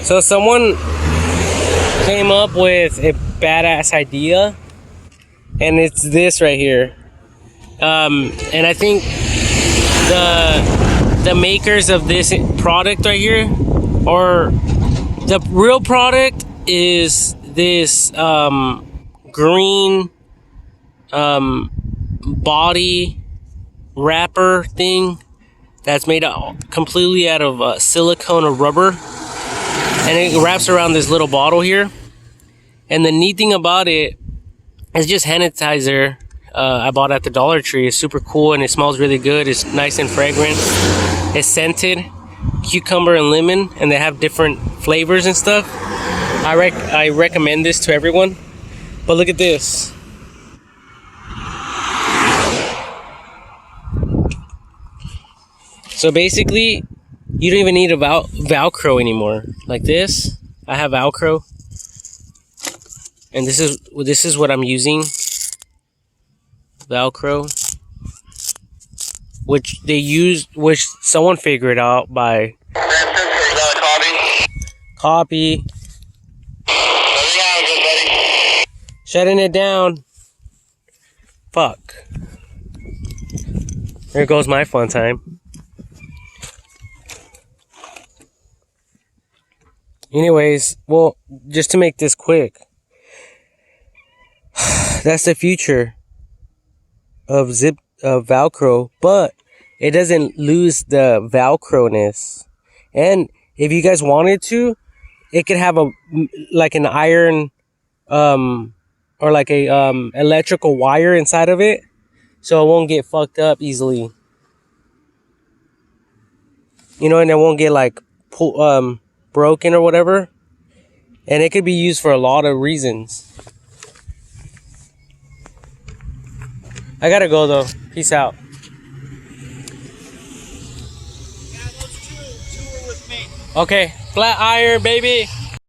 So someone came up with a badass idea, and it's this right here. And I think the makers of this product right here, or the real product, is this green body wrapper thing that's made completely out of silicone or rubber, and it wraps around this little bottle here. And the neat thing about it is just hand sanitizer. I bought at the Dollar Tree. It's super cool and it smells really good. It's nice and fragrant. It's scented, cucumber and lemon, and they have different flavors and stuff. I recommend this to everyone. But look at this. So basically, you don't even need a Velcro anymore. Like this, I have Velcro, and this is what I'm using. Velcro, which someone figured out by copy. Shutting it down. Fuck. There goes my fun time. Anyways, well, just to make this quick, that's the future of Velcro, but it doesn't lose the Velcro-ness. And if you guys wanted to, it could have like an iron or like a electrical wire inside of it, so it won't get fucked up easily. You know, and it won't get like broken or whatever. And it could be used for a lot of reasons. I gotta go though. Peace out. Yeah, those two are with me. Okay, flat iron, baby.